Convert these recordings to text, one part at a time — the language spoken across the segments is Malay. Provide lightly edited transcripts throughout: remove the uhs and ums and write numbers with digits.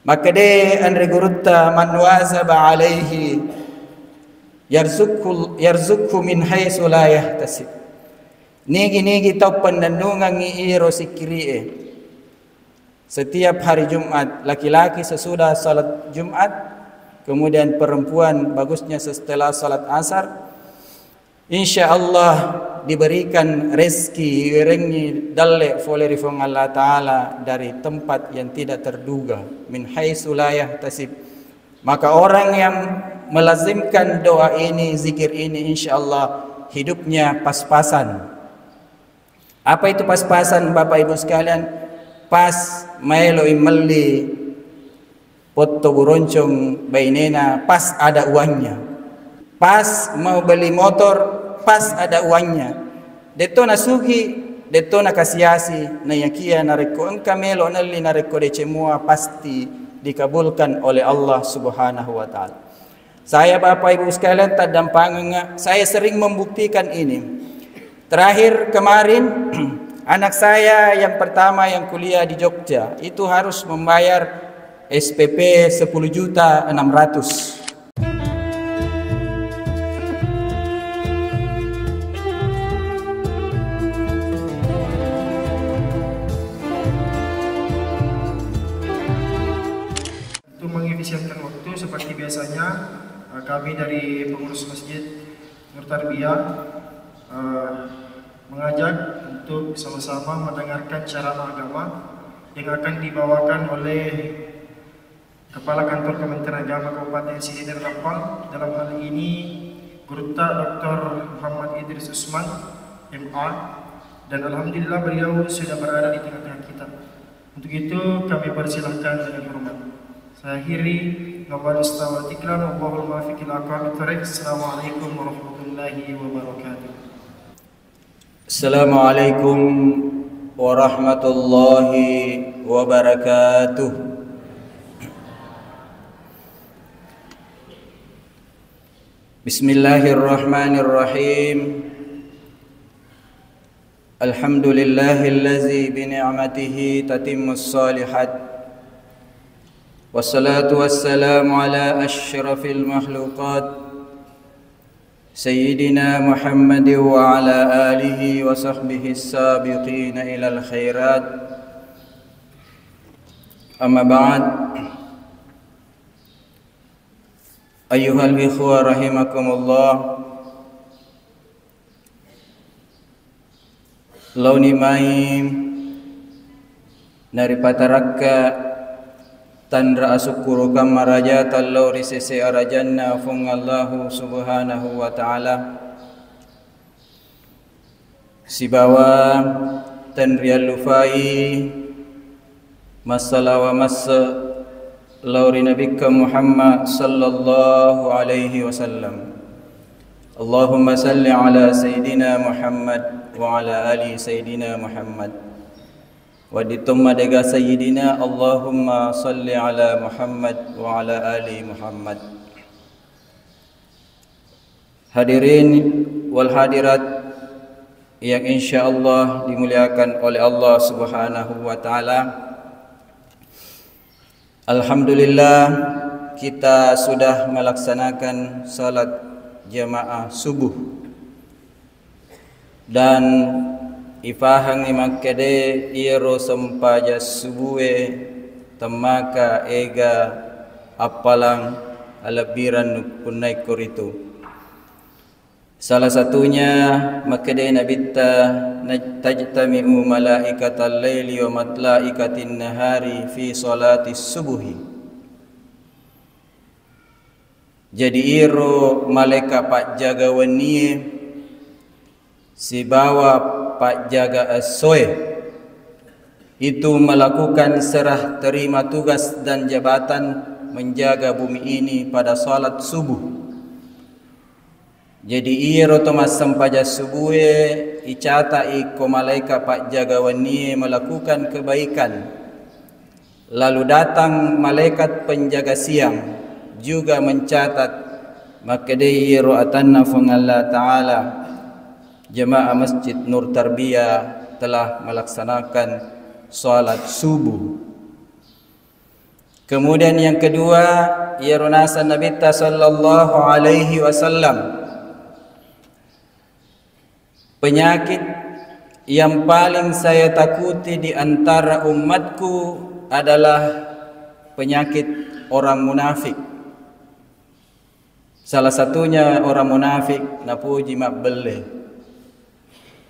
maka de andre gurutta man wazaba alaihi yarzukhu min haitsu la yahtasib. Nigi tau penandungan iro sikiri setiap hari Jumat, laki-laki sesudah salat Jumat, kemudian perempuan bagusnya setelah salat asar, insyaallah diberikan rezeki rengi dalle foleri fong Allah Ta'ala dari tempat yang tidak terduga, min haitsu la yahtasib. Maka orang yang melazimkan doa ini, zikir ini, insyaallah hidupnya pas-pasan. Apa itu pas-pasan Bapak Ibu sekalian? Pas maelo imelli potto buroncong bainena, pas ada uangnya. Pas mau beli motor, pas ada uangnya. Detona sugi, detona kasiasi, na yakia nareko engka melo nalli nareko de semua pasti dikabulkan oleh Allah Subhanahu wa taala. Saya Bapak Ibu sekalian tadampangan, saya sering membuktikan ini. Terakhir kemarin anak saya yang pertama yang kuliah di Jogja itu harus membayar SPP 10.600.000. Untuk mengefisienkan waktu seperti biasanya, kami dari pengurus masjid Nur Tarbiyah mengajak untuk sama-sama mendengarkan ceramah agama yang akan dibawakan oleh Kepala Kantor Kementerian Agama Kabupaten Sigi dan Lampang. Dalam hal ini Gurutta Dr. Muhammad Idris Usman, MA, dan alhamdulillah beliau sudah berada di tengah-tengah kita. Untuk itu kami persilahkan dengan hormat. Saya akhiri, ngabal istawal tikran, wabahul maafikil aqwamit thariq. Assalamualaikum warahmatullahi wabarakatuh. Assalamualaikum warahmatullahi wabarakatuh. Bismillahirrahmanirrahim. Alhamdulillahillazi bi ni'matihi tatimmus shalihat. Wassalatu wassalamu ala asyrafil makhluqat Sayyidina Muhammad wa ala alihi wa sahbihi as-sabiqina ilal khairat. Amma ba'd. Ayyuhal ikhwa rahimakumullah. Launi maim nari patarakka Tandra asukuru kama raja tallau risese arajanna fungallahu subhanahu wa ta'ala sibawa tanrial lufai masala wa massa lauri nabikka Muhammad sallallahu alaihi wasallam. Allahumma salli ala Sayyidina Muhammad wa ala ali Sayyidina Muhammad. Waditumma dega Sayyidina Allahumma salli ala Muhammad wa ala ali Muhammad. Hadirin wal hadirat yang insyaallah dimuliakan oleh Allah Subhanahu wa taala. Alhamdulillah kita sudah melaksanakan salat jamaah subuh dan ifahang imakede iro sempaja subuhe temaka ega apalang alabiran punai kuritu. Salah satunya makede nabitta tajtami'u malaikatal laili wa matlaikatin nahari fi salatis subuhi. Jadi iro malaikat pak jaga wanie si bawa Pak Jaga Asoe itu melakukan serah terima tugas dan jabatan menjaga bumi ini pada salat subuh. Jadi iro tomas sampaja subuh icata iko malaika Pak Jaga wanie melakukan kebaikan. Lalu datang malaikat penjaga siang juga mencatat maka de iro atanna fung Allah Ta'ala. Jemaah Masjid Nur Tarbiyah telah melaksanakan salat subuh. Kemudian yang kedua, ia runasa Nabi sallallahu alaihi wasallam. Penyakit yang paling saya takuti di antara umatku adalah penyakit orang munafik. Salah satunya orang munafik napuji mabelle,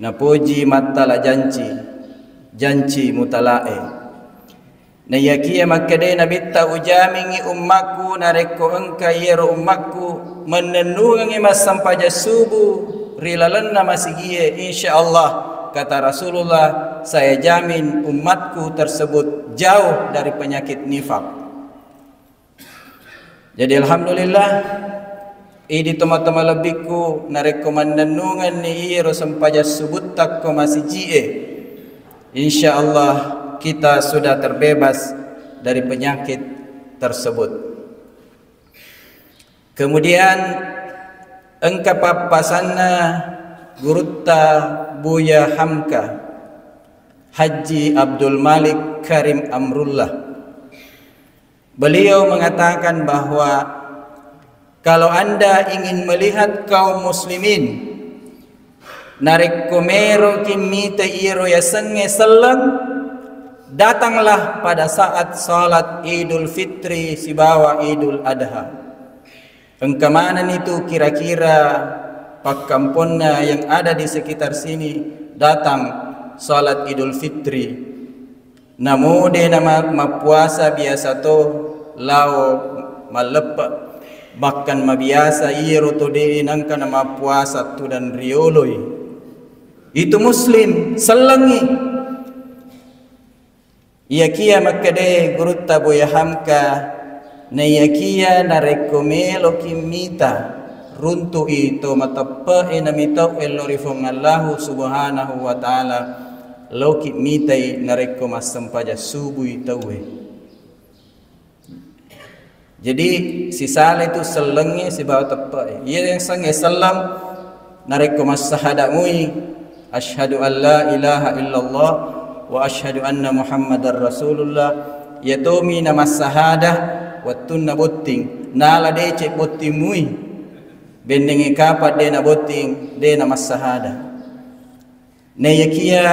napuji matala janci mutalae. Na yakia makade Nabi ta ujamingi ummaku nareko engka yero ummaku menenungi mas sampaja subuh rilalanna masigie insyaallah, kata Rasulullah, saya jamin umatku tersebut jauh dari penyakit nifak. Jadi alhamdulillah idi toma-toma lebihku nareko menenungan ni yero sampaja subuh takko masijie, insyaallah kita sudah terbebas dari penyakit tersebut. Kemudian engka papasanna gurutta Buya Hamka Haji Abdul Malik Karim Amrullah. Beliau mengatakan bahwa kalau Anda ingin melihat kaum muslimin narik komero kimita iro ya senge selang, datanglah pada saat salat Idul Fitri sibawa Idul Adha. Engkamanan itu kira-kira pakamponna yang ada di sekitar sini datang salat Idul Fitri. Namude nama mapuasa biasa to lao malepa, bahkan mabiasa iro to de nangka nama puasa tu dan rioloi. Itu muslim selengi. Iakia makade gurutta Buya Hamka na iakia na rekomelo kimita runtu ito matappa enamitaw elorifong Allah subhanahu wa ta'ala loki mitai na rekomas sampaja subuh tawe. Jadi si sala itu selengnya si bawa tappa. Ia yang sange salam na rekomas sahadamui asyhadu an la ilaha illallah wa asyhadu anna Muhammadar Rasulullah, yatomi nama sahadah watun na boting nala dece boting mui bendengi kapat de na boting de nama sahadah ne yakia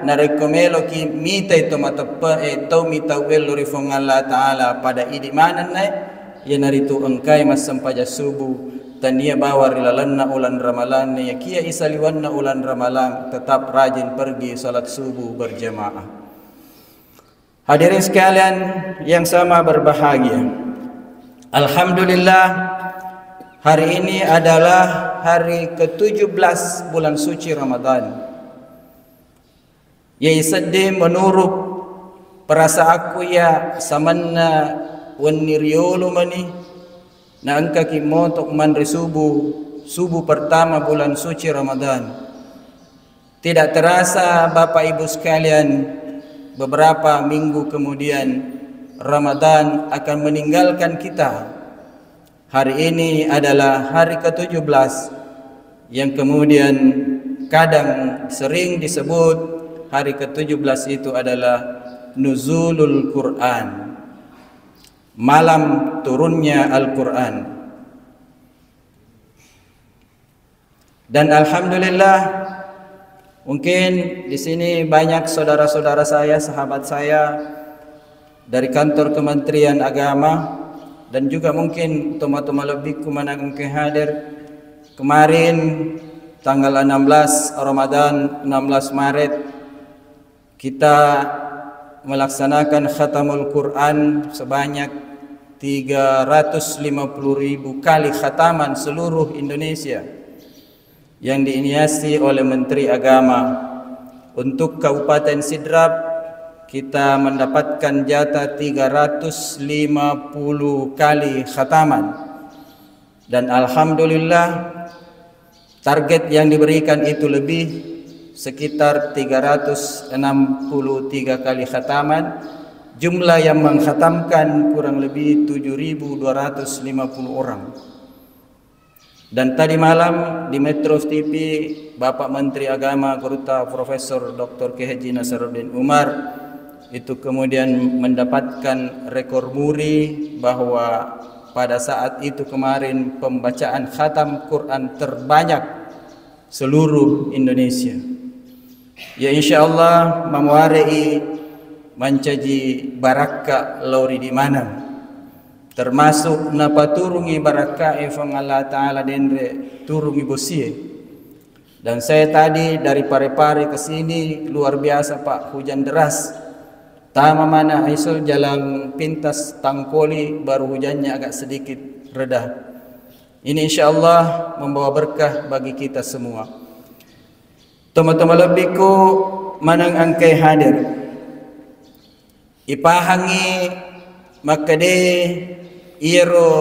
na rekomelo ki mita itu matappa tau mita wello rifong Allah taala pada idi manan nai ya naritu engkai mas sampaja subuh tania bawa rilalanna ulan ramalan ne yakia isaliwanna ulan ramalan tetap rajin pergi salat subuh berjamaah. Hadirin sekalian yang sama berbahagia, alhamdulillah hari ini adalah hari ke-17 bulan suci Ramadan. Yai sedih menurut perasa aku ya samanna waniriolo mani na angka kimotok manri subuh pertama bulan suci Ramadan. Tidak terasa Bapak Ibu sekalian, beberapa minggu kemudian Ramadan akan meninggalkan kita. Hari ini adalah hari ke-17 yang kemudian kadang sering disebut hari ke-17 itu adalah nuzulul Quran, malam turunnya Al-Quran. Dan alhamdulillah mungkin di sini banyak saudara-saudara saya, sahabat saya dari kantor Kementerian Agama dan juga mungkin toma-toma lebih kumanang mungkin hadir kemarin tanggal 16 Ramadan 16 Maret kita melaksanakan khatamul Quran sebanyak 350.000 kali khataman seluruh Indonesia yang diinisiasi oleh Menteri Agama. Untuk Kabupaten Sidrap kita mendapatkan jatah 350 kali khataman, dan alhamdulillah target yang diberikan itu lebih, sekitar 363 kali khataman. Jumlah yang mengkhatamkan kurang lebih 7.250 orang. Dan tadi malam di Metro TV Bapak Menteri Agama Gurutta Profesor Dr. K. Haji Nasaruddin Umar itu kemudian mendapatkan rekor muri bahwa pada saat itu kemarin pembacaan khatam Quran terbanyak seluruh Indonesia. Ya insyaallah mamuarei mencaji baraka lauri di mana termasuk napa turungi baraka fang Allah taala denre turungi bosie. Dan saya tadi dari Parepare ke sini luar biasa Pak, hujan deras. Tama mana aisul jalan pintas Tangkoli baru hujannya agak sedikit reda. Ini insyaallah membawa berkah bagi kita semua. Teman-teman lebihku manang angkai hadir. Ipahangi makade iro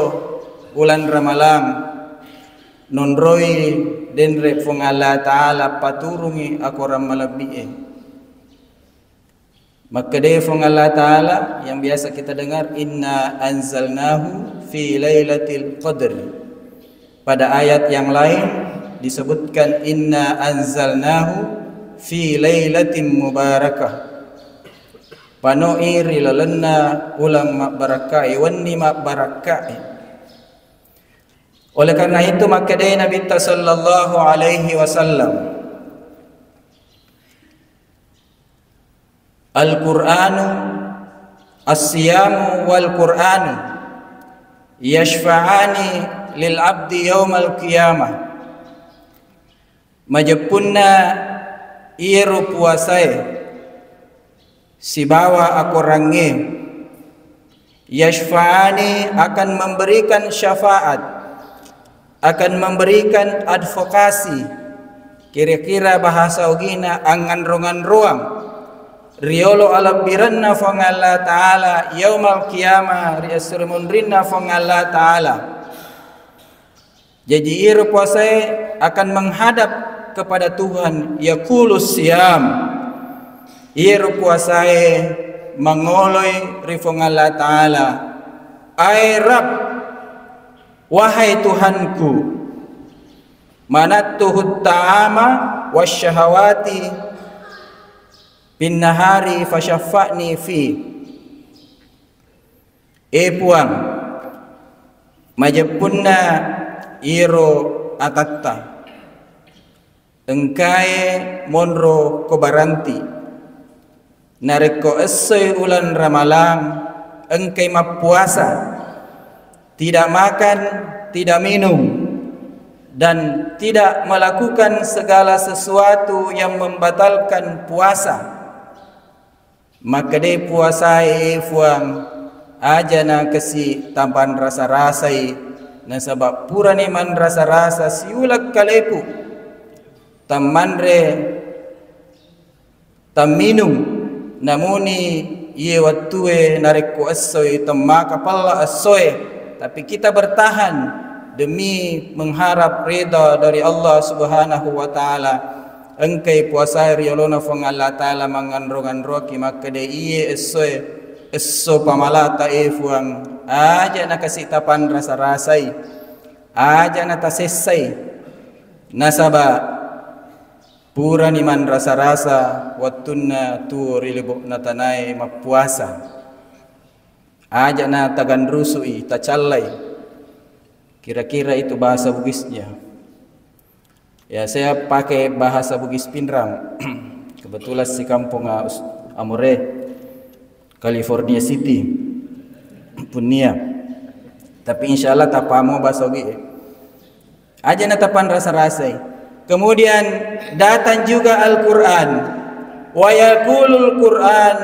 bulan Ramalam nonroi denre fong Allah taala paturungi akoram malabie. Maka dia firman Allah Ta'ala yang biasa kita dengar, inna anzalnahu fi lailatul qadr. Pada ayat yang lain disebutkan inna anzalnahu fi lailatin mubarakah. Panoi rilalanna ulang barakai wanni barakai. Oleh karena itu maka dia Nabi sallallahu alaihi wasallam Al-Qur'anu as-siyamu wal Qur'anu yashfa'ani lil abdi yaumal qiyamah. Majepunna iru puasai si bawa aku range yashfa'ani akan memberikan syafaat, akan memberikan advokasi. Kira-kira bahasa ugina angan rongan ruang riolo alabiranna fong Allah Ta'ala yaumal qiyamah riasrumunrinna fong Allah Ta'ala. Jadi iru puasai akan menghadap kepada Tuhan yakulus siyam. Iru puasai mengoloi rifong Allah Ta'ala, ai Rabb, wahai Tuhanku, manattuhut ta'ama wasyahawati bin nahari fasyaffa'ni fi. Puang majepunna iro atatta engkai monro kobaranti nareko esoi ulan Ramalan engkai mapuasa, tidak makan, tidak minum, dan tidak melakukan segala sesuatu yang membatalkan puasa. Maka dia puasai fuang aja na kasi tampan rasa-rasai na sabab purani man rasa-rasa siulak kalepu tamandre taminum namuni iye watue nareko asoy tamaka pala asoy, tapi kita bertahan demi mengharap reda dari Allah Subhanahu wa taala. Engkai puasa riolona fong Allah Ta'ala manganrongan roki maka de iye eso pamalata fuang aja na kasitapan rasa-rasai aja na tasesai nasaba pura ni man rasa-rasa watunna tu rilibok na tanay mapuasa aja na tagandrusui tacalay. Kira-kira itu bahasa Bugisnya. Ya, saya pakai bahasa Bugis Pinrang. Kebetulan si kampung Amore, California City, Punia. Tapi insya Allah tapamu bahasa Bugis. Aja natapan rasa-rasai. Kemudian datang juga Al-Quran. Wa yaqulul Quran.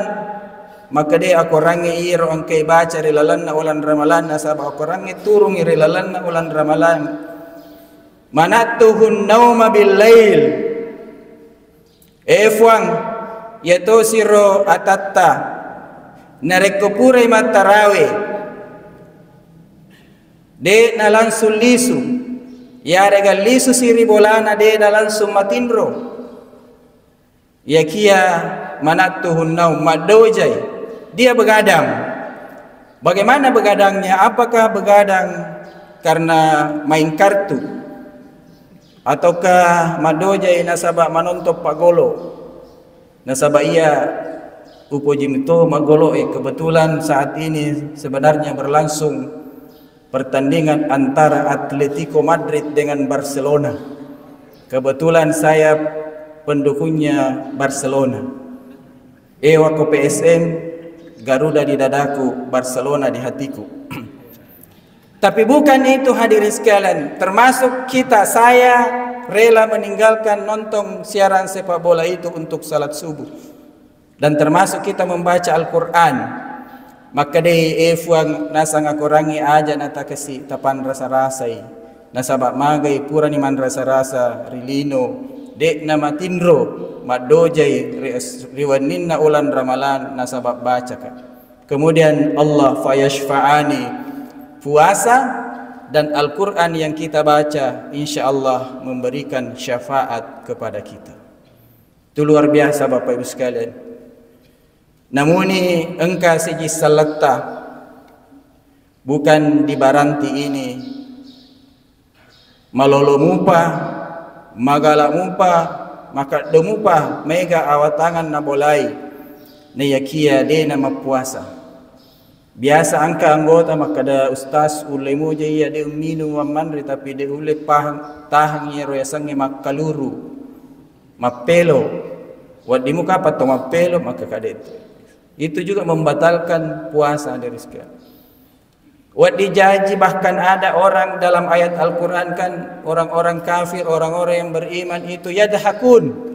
Maka dia aku rangi iro angkai baca rilalanna ulan Ramalan nasabah aku rangi turungi rilalanna ulan Ramalan. Manatuhun nauma bil lail. Fuang yato siro atatta narekopurai matarawe de na langsung lisu ya regal lisu siri bolana de na langsung matindro ya kia manatuhun naum madojai dia begadang. Bagaimana begadangnya? Apakah begadang karena main kartu ataukah madojai nasabah manontok pagolo nasabah ia upojimito magoloi. Kebetulan saat ini sebenarnya berlangsung pertandingan antara Atletico Madrid dengan Barcelona. Kebetulan saya pendukungnya Barcelona. Ewa ko PSM, Garuda di dadaku, Barcelona di hatiku. Tapi bukan itu hadirin sekalian, termasuk kita, saya rela meninggalkan nonton siaran sepak bola itu untuk salat subuh. Dan termasuk kita membaca Al-Quran. Maka dei efuang nasa ngakurangi aja nata kasi tapan rasa-rasai. Nasabak magai pura ni man rasa-rasa rilino. Dek nama tinro madojai riwanin na ulan ramalan nasabak baca ka. Kemudian Allah fayashfa'ani, puasa dan Al-Quran yang kita baca insya-Allah memberikan syafaat kepada kita. Itu luar biasa Bapak Ibu sekalian. Namuni engka siji salatta bukan di baranti ini malolo mupa magala mupa maka demupa mega awatangan na bolai na yakia de na mapuasa. Biasa angka anggota makada ustaz ulai mo jaya de uminu wamanri tapi de ule pahang tahang yero yasangi makaluru mapelo wadimu kapat to mapelo maka kadet. Itu juga membatalkan puasa dari sekian. Wad dijaji bahkan ada orang dalam ayat Al-Quran kan orang-orang kafir, orang-orang yang beriman itu yadhakun.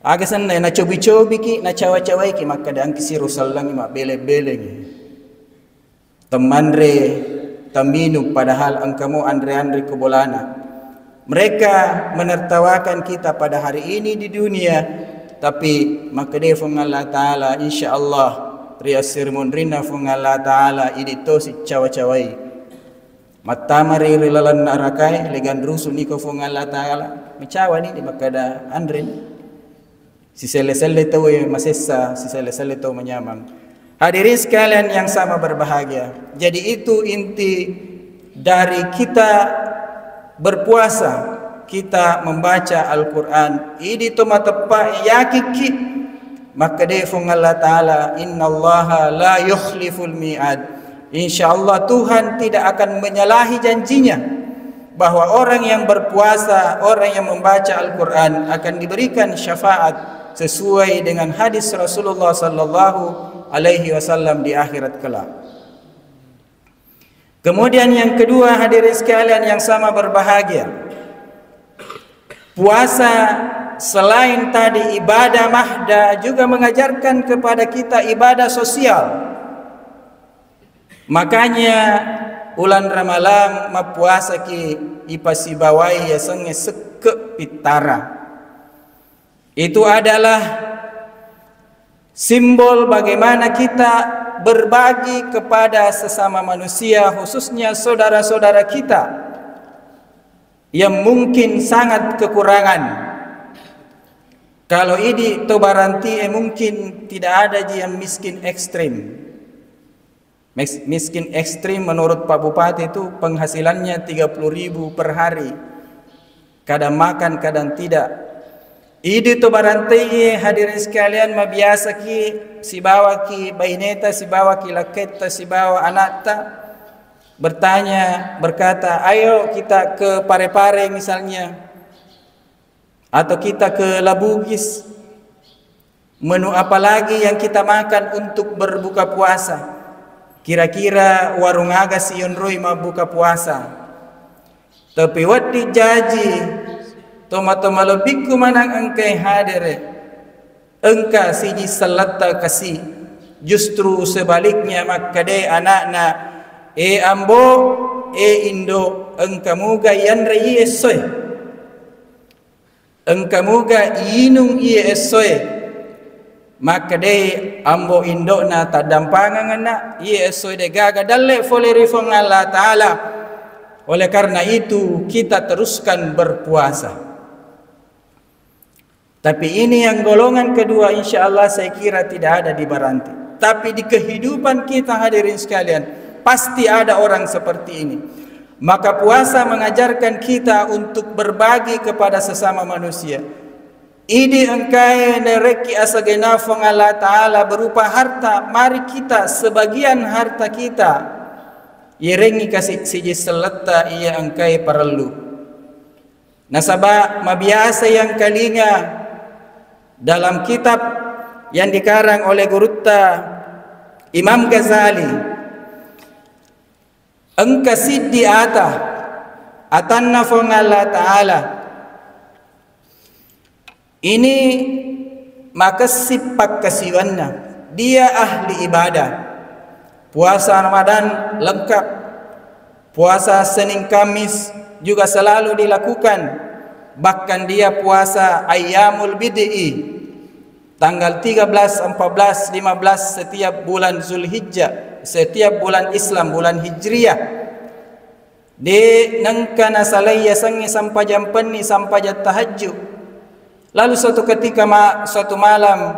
Agasan na cobi-cobi ki, na cawa-cawai ki maka dang kisiru sallang ma bele-bele ni. Temanre taminu padahal angkamu andre-andre kebolana. Mereka menertawakan kita pada hari ini di dunia. Tapi maka dia fung Allah Ta'ala insyaAllah ria sirmun rina fung Allah Ta'ala idito si cawa-cawai matamari rilalan narakai legan rusul niko fung Allah Ta'ala micawa ni di makada andrin si sele-sele tau masessa si sele-sele tau menyamang. Hadirin sekalian yang sama berbahagia, jadi itu inti dari kita berpuasa, kita membaca Al-Quran. Ini tu matepa yakiki. Maka dia firman Allah Ta'ala, innallaha la yukhliful mi'ad. InsyaAllah Tuhan tidak akan menyalahi janjinya. Bahwa orang yang berpuasa, orang yang membaca Al-Quran akan diberikan syafaat sesuai dengan hadis Rasulullah sallallahu alaihi wasallam di akhirat kelak. Kemudian yang kedua hadirin sekalian yang sama berbahagia. Puasa selain tadi ibadah mahda juga mengajarkan kepada kita ibadah sosial. Makanya ulan Ramalan mapuasa ki ipasibawai ya senge seke pitara. Itu adalah simbol bagaimana kita berbagi kepada sesama manusia, khususnya saudara-saudara kita yang mungkin sangat kekurangan. Kalau ini tobaranti mungkin tidak ada yang miskin ekstrim. Miskin ekstrim menurut Pak Bupati itu penghasilannya 30.000 per hari. Kadang makan, kadang tidak. Ini tobaranti hadirin sekalian mabiasa ki si bawa ki baineta, si bawa ki laketa, si bawa anakta. Berkata, ayo kita ke Parepare misalnya, atau kita ke Labugis. Menu apa lagi yang kita makan untuk berbuka puasa? Kira-kira warung aga sion roy mabuka puasa. Tapi wat dijaji, toma-toma lebih kumanang engkai hadere. Engka siji salata kasih. Justru sebaliknya makade anak-anak ambo indo engkamuga yanre yesoy engkamuga inung yesoy maka de ambo indo na tadampangan na yesoy de gaga dalle foleri fong Allah Ta'ala. Oleh karena itu kita teruskan berpuasa. Tapi ini yang golongan kedua insyaAllah saya kira tidak ada di Baranti. Tapi di kehidupan kita hadirin sekalian pasti ada orang seperti ini. Maka puasa mengajarkan kita untuk berbagi kepada sesama manusia. Idi engkai nereki asagena fong Allah Ta'ala berupa harta. Mari kita sebagian harta kita irengi kasih siji seleta ia engkai perlu. Nasaba mabiasa yang kalinga dalam kitab yang dikarang oleh Gurutta Imam Ghazali, engka siddi atanna fong Allah Ta'ala ini maka sifat kasiwannya dia ahli ibadah. Puasa Ramadan lengkap, puasa Senin Kamis juga selalu dilakukan. Bahkan dia puasa Ayyamul Bid'i tanggal 13, 14, 15 setiap bulan Zulhijjah, setiap bulan Islam, bulan Hijriah. Di nangkana salaya sangi sampai jam penni sampai jam tahajud. Lalu suatu ketika suatu malam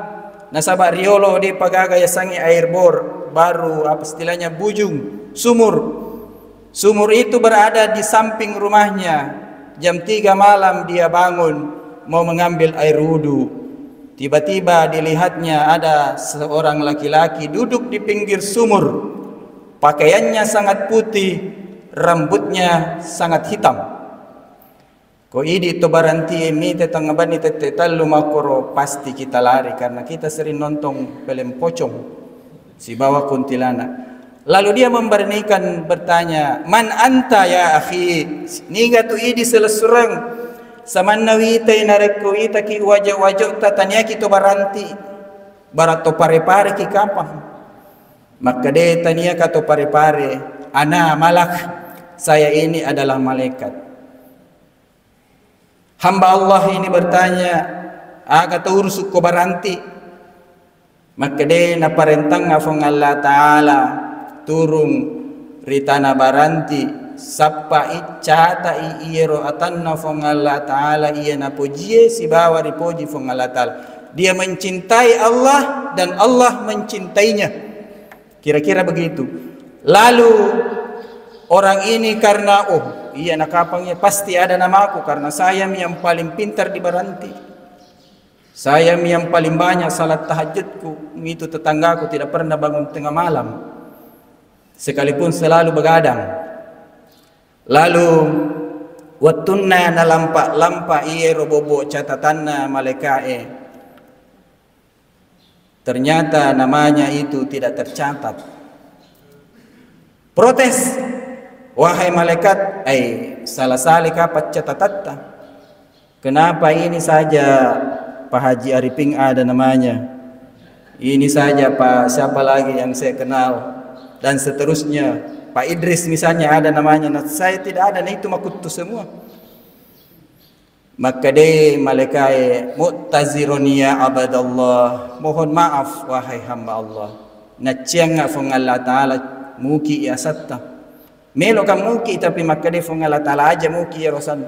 nasabak riolo di pagagaya sangi air bor baru apa istilahnya bujung sumur itu berada di samping rumahnya. Jam 3 malam dia bangun mau mengambil air wudu. Tiba-tiba dilihatnya ada seorang laki-laki duduk di pinggir sumur. Pakaiannya sangat putih, rambutnya sangat hitam. Ko idi to baranti mi tetang bani tetalu makoro pasti kita lari karena kita sering nonton film pocong si bawa kuntilanak. Lalu dia memberanikan bertanya, "Man anta ya akhi?" Niga tu idi selesurang samannawi tay nareko ita ki wajah-wajah tatanya ki to baranti barato pare-pare ki kapang. Maka de tania ka to pare-pare, "Ana malak, saya ini adalah malaikat." Hamba Allah ini bertanya, "Aga urusuk ko baranti?" Maka dia na parentang ngafong Allah Ta'ala turung ritana baranti sappa iccata iiro atanna fong Allah Ta'ala iya na pojie si bawa ripoji fong Allah Ta'ala. Dia mencintai Allah dan Allah mencintainya. Kira-kira begitu. Lalu orang ini karena iya nakapangnya pasti ada namaku karena saya yang paling pintar di baranti. Saya yang paling banyak salat tahajudku. Itu tetanggaku tidak pernah bangun tengah malam. Sekalipun selalu begadang. Lalu watunna na lampa iye robobo catatanna malaikae. Ternyata namanya itu tidak tercatat. Protes. Wahai malaikat, salah kapat catatatta. Kenapa ini saja Pak Haji Arifin ada namanya? Ini saja Pak siapa lagi yang saya kenal dan seterusnya. Pak Idris misalnya ada namanya. Nah, saya tidak ada, nah itu makutu semua. Maka de malaikat mu'tazirun ya abadallah. Mohon maaf wahai hamba Allah. Nacianga fong Allah Ta'ala muki ya satta. Melo kam muki tapi maka de fong Allah Ta'ala aja muki ya rosan.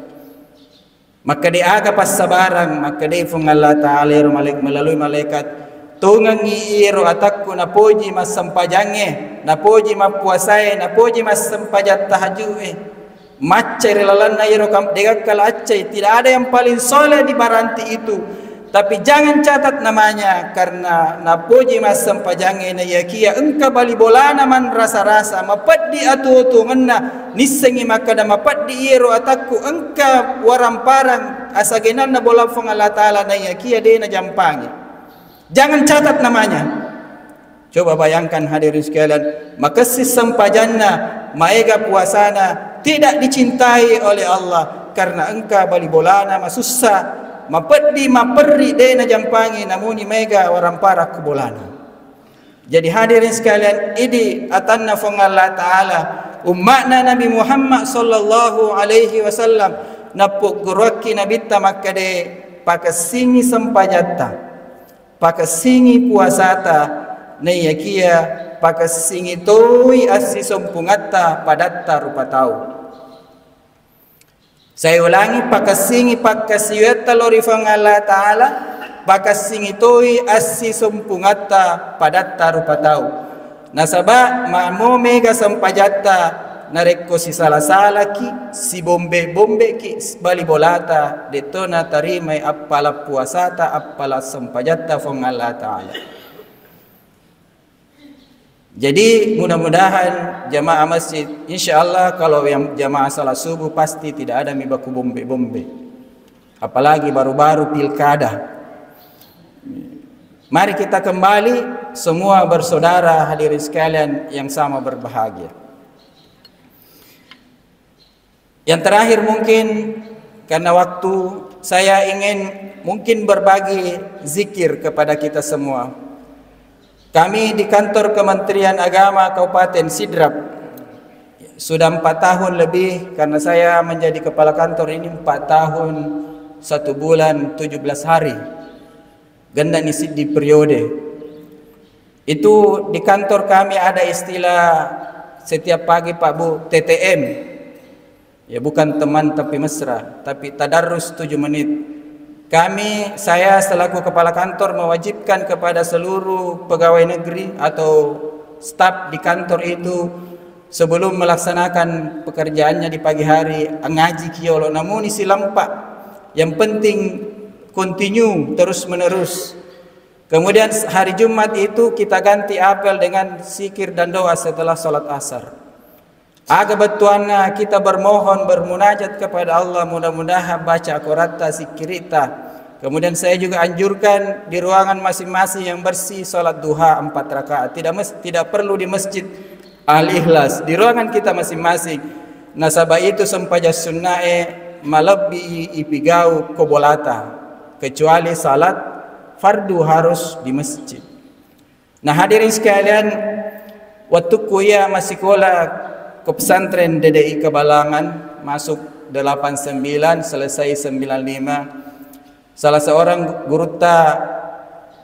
Maka de aga pas sabarang maka de fong Allah Ta'ala melalui malaikat tungang iiro atakku na poji mas sampajange na poji mapuasai na poji mas sampajat tahajue macai relalan na iro kam degakal acai. Tidak ada yang paling soleh di baranti itu. Tapi jangan catat namanya karena napoji mas sampajange na yakia engka bali bolana man rasa-rasa mapat di atu-atu ngenna nisengi makada mapat di iro atakku engka waramparang asagenan na bola fong Allah Ta'ala na yakia de na jampangi. Jangan catat namanya. Coba bayangkan hadirin sekalian, maka si sampajanna maega puasana tidak dicintai oleh Allah karena engka bali bolana masusah mapedi maperri de na jampangi namuni mega warampara kubolana. Jadi hadirin sekalian, ini atanna fong Allah Ta'ala ummatna Nabi Muhammad sallallahu alaihi wasallam napuk guraki nabitta makkade pakasingi sampajatta pakasingi puasata nayakia pakasingi toi asi sompungatta padatta rupatau. Saya ulangi, pakasingi pakasiweta lori fong Allah Ta'ala pakasingi toi asi sompungata padatta rupatau. Nasaba mamo mega sampajatta narekko si salah-salah ki, si bombe-bombe ki bali bolata detona tarimai appala puasata appala sempajatta fong Allah Ta'ala. Jadi mudah-mudahan jamaah masjid, insya Allah kalau yang jamaah salat subuh pasti tidak ada mibaku bombe-bombe. Apalagi baru-baru pilkada. Mari kita kembali semua bersaudara hadirin sekalian yang sama berbahagia. Yang terakhir mungkin karena waktu, saya ingin mungkin berbagi zikir kepada kita semua. Kami di kantor Kementerian Agama Kabupaten Sidrap sudah 4 tahun lebih, karena saya menjadi kepala kantor ini 4 tahun 1 bulan 17 hari. Ganda isi di periode. Itu di kantor kami ada istilah setiap pagi Pak Bu, TTM. Ya bukan teman tapi mesra, tapi tadarrus 7 menit. Saya selaku kepala kantor mewajibkan kepada seluruh pegawai negeri atau staf di kantor itu sebelum melaksanakan pekerjaannya di pagi hari ngaji kiolo, namun isi lampak. Yang penting continue terus menerus. Kemudian hari Jumat itu kita ganti apel dengan zikir dan doa setelah sholat asar. Aga betuana kita bermohon bermunajat kepada Allah, mudah-mudahan baca Qur'an zikirita. Kemudian saya juga anjurkan di ruangan masing-masing yang bersih sholat duha 4 rakaat. Tidak perlu di masjid Al-Ikhlas, di ruangan kita masing-masing. Nasabah itu sempaja sunnae malabi ipigau kobolata, kecuali salat fardu harus di masjid. Nah hadirin sekalian, waktu kuliah masih sekolah ke pesantren DDI Kebalangan, masuk 89 selesai 95. Salah seorang guru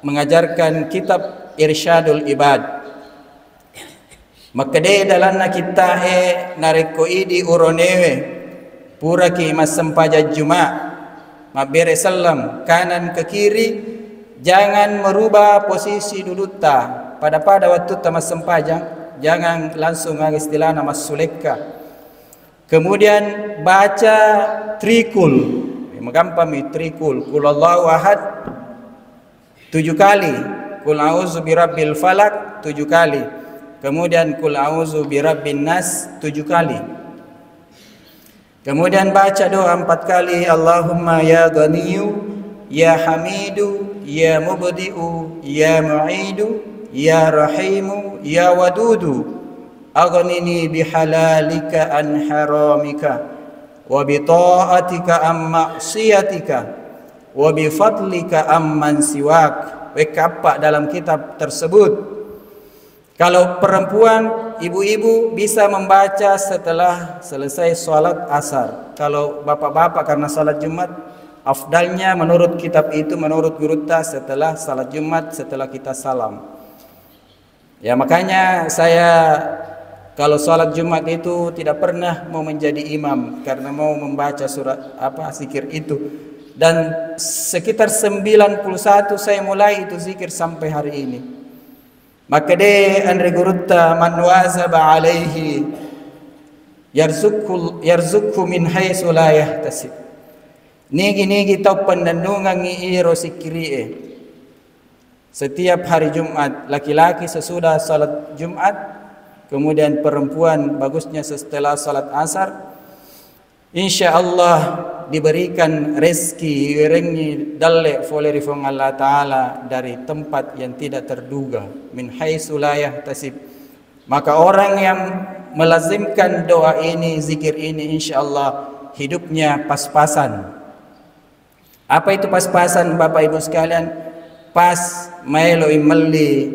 mengajarkan kitab Irsyadul Ibad. Maka de dalanna kita nareko idi uronewe pura ki mas sempaja Juma mabere salam kanan ke kiri, jangan merubah posisi dudukta pada waktu tamas sempajang. Jangan langsung istilah nama suleka. Kemudian baca trikul. Magampami trikul. Qul Allahu ahad 7 kali. Qul a'udzu birabbil falak 7 kali. Kemudian qul a'udzu birabbin nas 7 kali. Kemudian baca doa 4 kali. Allahumma ya Ghaniyyu ya Hamidu ya Mubdi'u ya Mu'idu ya Rahimu ya Wadudu aghnini bihalalika an haramika wa bi ta'atika am ma'siyatika wa bi fadlika amman siwak. Wekapa dalam kitab tersebut. Kalau perempuan, ibu-ibu bisa membaca setelah selesai sholat asar. Kalau bapak-bapak karena sholat Jumat, afdalnya menurut kitab itu, menurut gurutta setelah sholat Jumat, setelah kita salam. Ya makanya saya kalau sholat Jumat itu tidak pernah mau menjadi imam karena mau membaca surat zikir itu. Dan sekitar 91 saya mulai itu zikir sampai hari ini. Maka de Andre Gurutta man wazaba alaihi yarzuqhu min haitsu la yahtasib. Nigi tau penandungan iro sikiri. Setiap hari Jumat, laki-laki sesudah salat Jumat, kemudian perempuan bagusnya setelah salat asar, insya Allah diberikan rezeki rengi dalle foleri fong Allah Ta'ala dari tempat yang tidak terduga, min haitsu la yahtasib. Maka orang yang melazimkan doa ini, zikir ini, insya Allah hidupnya pas-pasan. Apa itu pas-pasan Bapak Ibu sekalian? Pas maelo imelli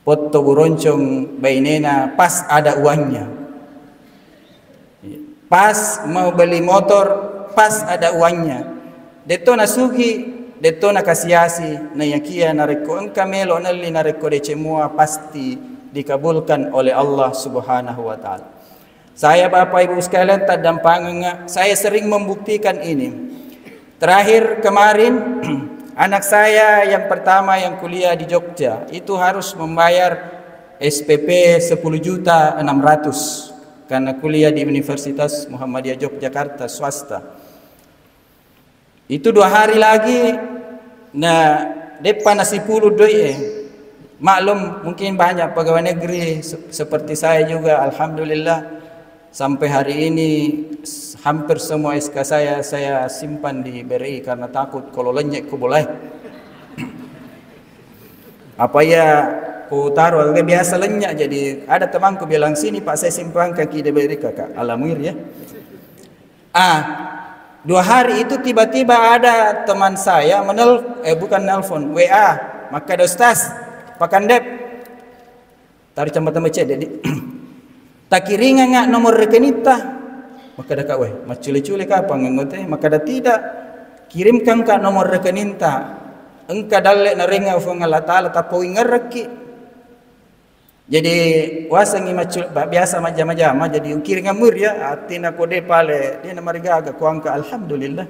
potto buroncong bainena, pas ada uangnya. Pas mau beli motor, pas ada uangnya. Detona sugi, detona kasiasi, na yakia nareko engka melo nalli nareko de semua pasti dikabulkan oleh Allah Subhanahu wa taala. Saya Bapak Ibu sekalian tadampangan, saya sering membuktikan ini. Terakhir kemarin anak saya yang pertama yang kuliah di Jogja itu harus membayar SPP 10.600.000. karena kuliah di Universitas Muhammadiyah Yogyakarta swasta. Itu 2 hari lagi, nah depan nasi puluh doi. Maklum mungkin banyak pegawai negeri seperti saya juga, alhamdulillah sampai hari ini hampir semua SK saya simpan di BRI karena takut kalau lenyek ku boleh. Apa ya ku taruh biasa lenyap. Jadi ada temanku bilang, sini Pak saya simpan kaki di BRI kakak. Alamir ya. 2 hari itu tiba-tiba ada teman saya bukan nelpon, WA. Maka ada Ustaz Pak Kandep tarik camatan baca jadi tak kiringan ngak nomor rekening ta. Maka dah kak weh maculi-culi kapan ngangote. Maka dah tidak kirimkan kak nomor rekening ta. Engka dalek narenga ufang Allah Ta'ala tapoi ngereki. Jadi wasangi macul biasa majama-jama jadi ukir ngamur ya atina kode pale dia namariga agak kuangka alhamdulillah.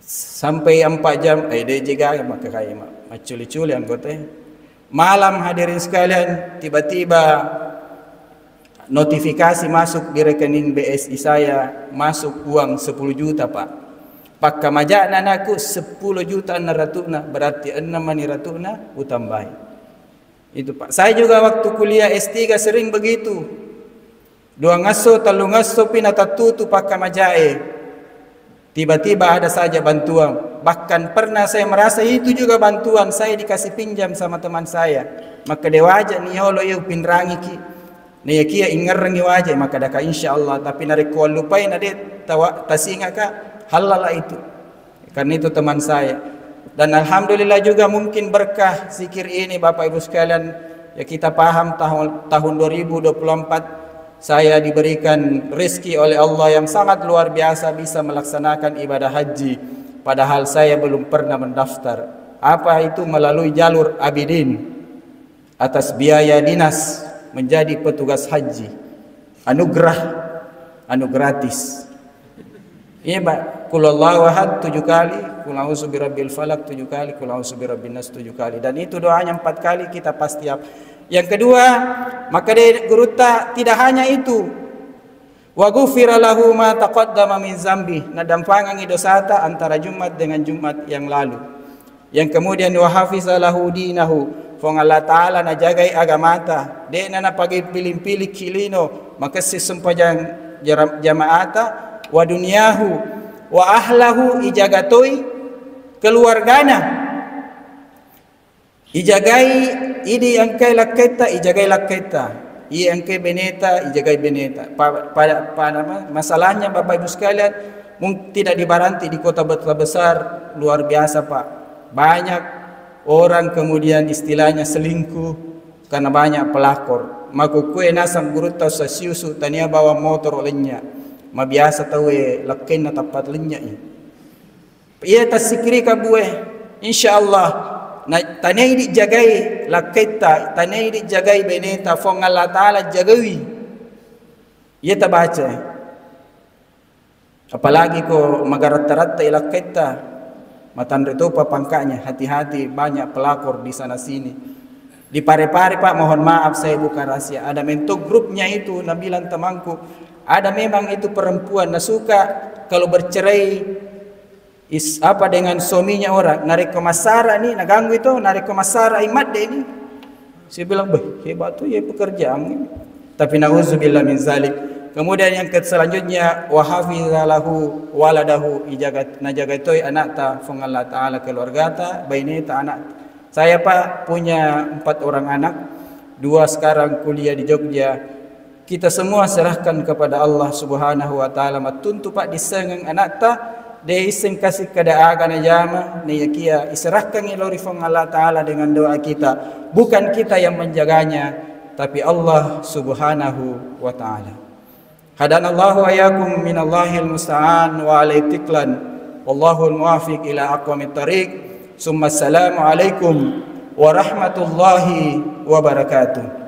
Sampai 4 jam dia jaga maka kaya maculi-culi anggota. Malam hadirin sekalian tiba-tiba notifikasi masuk di rekening BSI saya, masuk uang 10 juta Pak. Pakka majana naku 10 juta naratuna berarti 6 maniratuna utambahi. Itu Pak. Saya juga waktu kuliah S3 sering begitu. 2 ngaso, 3 ngaso pinatatutu pakka majae. Tiba-tiba ada saja bantuan. Bahkan pernah saya merasa itu juga bantuan. Saya dikasih pinjam sama teman saya. Maka dia wajah ni holo ya pinrangi ki. Ni kia ingerangi wajah maka daka insyaallah tapi narik ko lupai na det tasinga ka halala itu. Karena itu teman saya. Dan alhamdulillah juga mungkin berkah zikir ini Bapak Ibu sekalian ya kita paham tahun 2024 saya diberikan rezeki oleh Allah yang sangat luar biasa bisa melaksanakan ibadah haji padahal saya belum pernah mendaftar. Apa itu melalui jalur Abidin atas biaya dinas menjadi petugas haji. Anugerah, gratis. Iya Pak, Qulullahu ahad 7 kali, Qul a'udzu birabbil falaq 7 kali, Qul a'udzu birabbin nas 7 kali. Dan itu doanya 4 kali kita pasti hafal. Yang kedua, maka dia guruta tidak hanya itu. Wa ghufira lahu ma taqaddama min zambi. Nadampangan dosata antara Jumat dengan Jumat yang lalu. Yang kemudian wa hafiza lahu dinahu. Fong Allah Ta'ala na jagai agamata. Dia na pagi pilih-pilih kilino. Maka sesumpah jamaata. Wa dunyahu wa ahlahu ijagatoi keluargana ijagai idi angkai laketa ijagai laketa i angkai beneta ijagai beneta pada masalahnya Bapak Ibu sekalian tidak dibaranti di kota besar luar biasa Pak. Banyak orang kemudian istilahnya selingkuh karena banyak pelakor. Maka kue nasam guru tau sasiusu tania bawa motor olehnya. Mabiasa tahu lakin na tapat lenya i. Ia tasikri kabue insyaallah na tanai di jagai lakita tanai di jagai beneta fong Allah Ta'ala jagawi. Ia tabaca. Apalagi ko magarat-ratta ilakita matan reto papangkanya hati-hati banyak pelakor di sana sini. Di pare-pare Pak mohon maaf saya bukan rahasia. Ada mentok grupnya itu nabilan temanku. Ada memang itu perempuan na suka kalau bercerai dengan suaminya orang narik ke masara nih naganggu itu narik ke masara imat deh ini. Saya bilang hebat tuh ya pekerjaan ini. Tapi nauzubillah min zalik. Kemudian yang selanjutnya wa hafizalahu waladahu ijagat najagatoi anak ta fong Allah Ta'ala keluarga ta baineta anak. Saya Pak punya 4 orang anak, 2 sekarang kuliah di Jogja. Kita semua serahkan kepada Allah Subhanahu wa Ta'ala. Matuntu Pak disengang anak ta de iseng kasih kedaaga na jama ne yakia iserahkan ilori fong Allah Ta'ala dengan doa kita. Bukan kita yang menjaganya tapi Allah Subhanahu wa Ta'ala. Hadanallahu ayakum minallahil musta'an wa alaihi tiklan wallahul muwafiq ila aqwamit thariq. Summa assalamu alaikum warahmatullahi wabarakatuh.